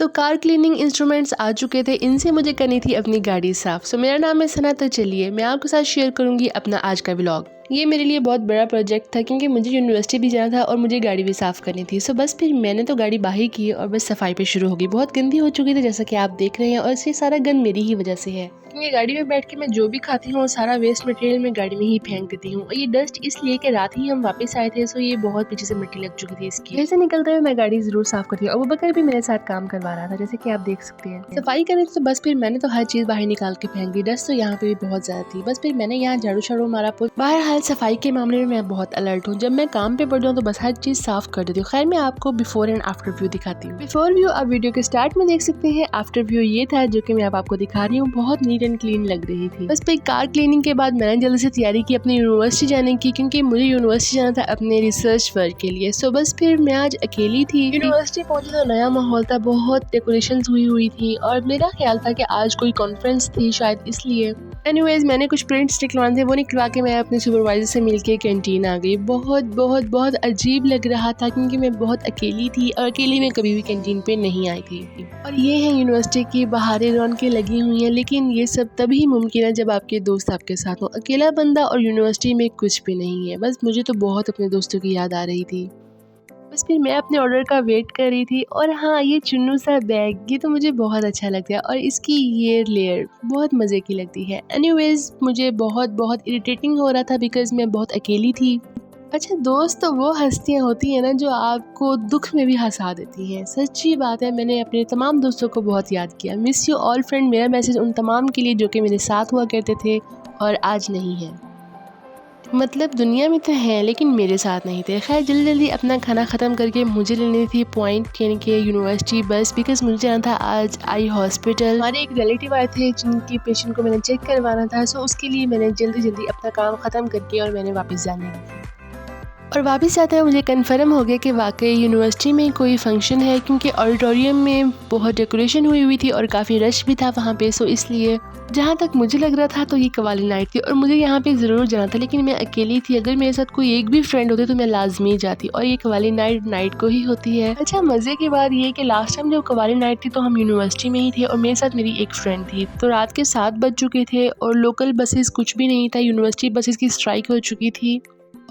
तो car cleaning instruments आ चुके थे, इनसे मुझे करनी थी अपनी गाड़ी साफ़। सो मेरा नाम है सना, तो चलिए मैं आपके साथ शेयर करूंगी अपना आज का व्लॉग। ये मेरे लिए बहुत बड़ा प्रोजेक्ट था क्योंकि मुझे यूनिवर्सिटी भी जाना था और मुझे गाड़ी भी साफ़ करनी थी। सो बस फिर मैंने तो गाड़ी बाहर की और बस सफाई पे शुरू हो गई। बहुत गंदी हो चुकी थी जैसा कि आप देख रहे हैं, और इससे सारा गंद मेरी ही वजह से है क्योंकि गाड़ी में बैठ के मैं जो भी खाती हूँ सारा वेस्ट मटेरियल मैं गाड़ी में ही फेंक देती हूँ। और ये डस्ट इसलिए कि रात ही हम वापस आए थे, सो ये बहुत पीछे से मिट्टी लग चुकी थी इसकी। घर से निकलते हुए मैं गाड़ी जरूर साफ करती हूँ और अबूबकर भी मेरे साथ काम करवा रहा था, जैसे कि आप देख सकते हैं। सफाई करनी थी तो बस फिर मैंने तो हर चीज बाहर निकाल के फेंक दी। डस्ट तो यहाँ पे भी बहुत ज्यादा थी। बस फिर मैंने यहाँ झाड़ू शाड़ू मारा। बहरहाल सफाई के मामले में मैं बहुत अलर्ट हूँ। जब मैं काम पे पड़ जाऊँ तो बस हर चीज साफ कर देती हूँ। खैर मैं आपको बिफोर एंड आफ्टर व्यू दिखाती हूँ। बिफोर व्यू आप वीडियो के स्टार्ट में देख सकते हैं। आफ्टर व्यू ये था जो कि मैं अब आपको दिखा रही हूँ। बहुत नीट एंड क्लीन लग रही थी। बस फिर कार क्लीनिंग के बाद मैंने जल्दी से तैयारी की अपनी यूनिवर्सिटी जाने की, क्योंकि मुझे यूनिवर्सिटी जाना था अपने रिसर्च वर्क के लिए। सो बस फिर मैं आज अकेली थी। यूनिवर्सिटी पहुंची तो नया माहौल था, बहुत डेकोरेशन हुई थी और मेरा ख्याल था कि आज कोई कॉन्फ्रेंस थी शायद, इसलिए एनीवेज मैंने कुछ प्रिंट्स निकलवाने थे, वो निकलवा के मैं अपने सुपरवाइजर से मिलके कैंटीन आ गई। बहुत बहुत बहुत अजीब लग रहा था क्योंकि मैं बहुत अकेली थी और अकेली मैं कभी भी कैंटीन पे नहीं आई थी। और ये है यूनिवर्सिटी की बाहरी रौनकें लगी हुई हैं, लेकिन ये सब तभी मुमकिन है जब आपके दोस्त आपके साथ हो। अकेला बंदा और यूनिवर्सिटी में कुछ भी नहीं है। बस मुझे तो बहुत अपने दोस्तों की याद आ रही थी। बस फिर मैं अपने ऑर्डर का वेट कर रही थी। और हाँ, ये चुन्नू सा बैग ये तो मुझे बहुत अच्छा लगता है और इसकी ये लेयर बहुत मज़े की लगती है। एनीवेज मुझे बहुत बहुत इरिटेटिंग हो रहा था बिकॉज मैं बहुत अकेली थी। अच्छा दोस्त तो वो हस्तियाँ होती हैं ना जो आपको दुख में भी हंसा देती हैं। सच्ची बात है, मैंने अपने तमाम दोस्तों को बहुत याद किया। मिस यू ऑल फ्रेंड, मेरा मैसेज उन तमाम के लिए जो कि मेरे साथ हुआ करते थे और आज नहीं है। मतलब दुनिया में तो हैं लेकिन मेरे साथ नहीं थे। खैर जल्दी जल्दी अपना खाना ख़त्म करके मुझे लेनी थी पॉइंट यानी कि यूनिवर्सिटी बस, बिकॉज मुझे जाना था आज आई हॉस्पिटल। हमारे एक रिलेटिव आए थे जिनकी पेशेंट को मैंने चेक करवाना था। सो उसके लिए मैंने जल्दी जल्दी अपना काम ख़त्म करके और मैंने वापस जाने लगी। और वापस आते हुए मुझे कंफर्म हो गया कि वाकई यूनिवर्सिटी में कोई फंक्शन है, क्योंकि ऑडिटोरियम में बहुत डेकोरेशन हुई थी और काफ़ी रश भी था वहाँ पे। सो इसलिए जहाँ तक मुझे लग रहा था तो ये कवाली नाइट थी और मुझे यहाँ पे ज़रूर जाना था, लेकिन मैं अकेली थी। अगर मेरे साथ कोई एक भी फ्रेंड होते तो मैं लाजमी जाती, और ये कवाली नाइट को ही होती है। अच्छा मज़े की बात ये कि लास्ट टाइम जब कवाली नाइट थी तो हम यूनिवर्सिटी में ही थे और मेरे साथ मेरी एक फ्रेंड थी। तो रात के 7 बज चुके थे और लोकल बसेस कुछ भी नहीं था। यूनिवर्सिटी बसेस की स्ट्राइक हो चुकी थी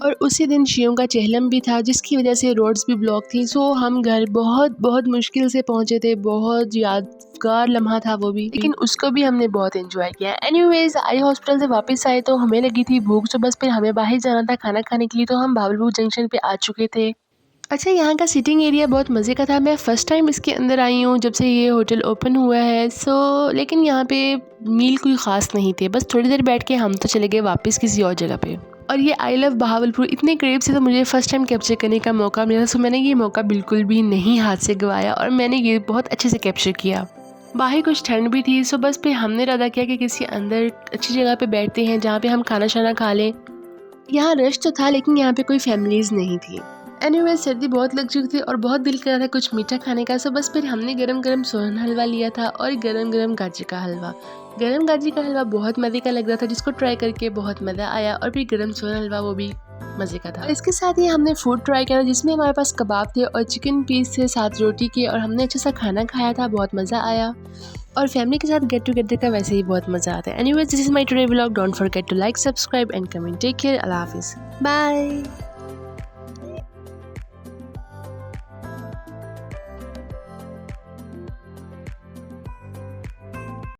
और उसी दिन शियों का चहलम भी था, जिसकी वजह से रोड्स भी ब्लॉक थी। सो हम घर बहुत बहुत मुश्किल से पहुंचे थे। बहुत यादगार लम्हा था वो भी, लेकिन उसको भी हमने बहुत एंजॉय किया। एनीवेज आई हॉस्पिटल से वापस आए तो हमें लगी थी भूख, तो बस फिर हमें बाहर जाना था खाना खाने के लिए। तो हम भावलपुर जंक्शन पे आ चुके थे। अच्छा यहाँ का सिटिंग एरिया बहुत मज़े का था। मैं फ़र्स्ट टाइम इसके अंदर आई हूँ जब से ये होटल ओपन हुआ है। लेकिन यहाँ पे मील कोई ख़ास नहीं थे। बस थोड़ी देर बैठ के हम तो चले गए वापस किसी और जगह पे। और ये आई लव बहावलपुर इतने करीब से तो मुझे फ़र्स्ट टाइम कैप्चर करने का मौका मिला। सो मैंने ये मौका बिल्कुल भी नहीं हाथ से गंवाया और मैंने ये बहुत अच्छे से कैप्चर किया। बाहर कुछ ठंड भी थी। सो बस फिर हमने इरादा किया कि किसी अंदर अच्छी जगह पे बैठते हैं जहाँ पे हम खाना शाना खा लें। यहाँ रश तो था लेकिन यहाँ पे कोई फैमिलीज़ नहीं थी। एनीवे सर्दी बहुत लग चुकी थी और बहुत दिल कर रहा था कुछ मीठा खाने का। सो बस फिर हमने गरम गरम सोहन हलवा लिया था और गरम गरम गाजर का हलवा। गरम गाजर का हलवा बहुत मज़े का लग रहा था, जिसको ट्राई करके बहुत मज़ा आया। और फिर गरम सोहन हलवा वो भी मज़े का था। और इसके साथ ही हमने फूड ट्राई किया जिसमें हमारे पास कबाब थे और चिकन पीस थे साथ रोटी के, और हमने अच्छा सा खाना खाया था। बहुत मज़ा आया और फैमिली के साथ गेट टुगेदर का वैसे ही बहुत मज़ा आता है। Anyways this is my today vlog. Don't forget to like, subscribe and comment. Take care. अल्लाह हाफिज़। बाय।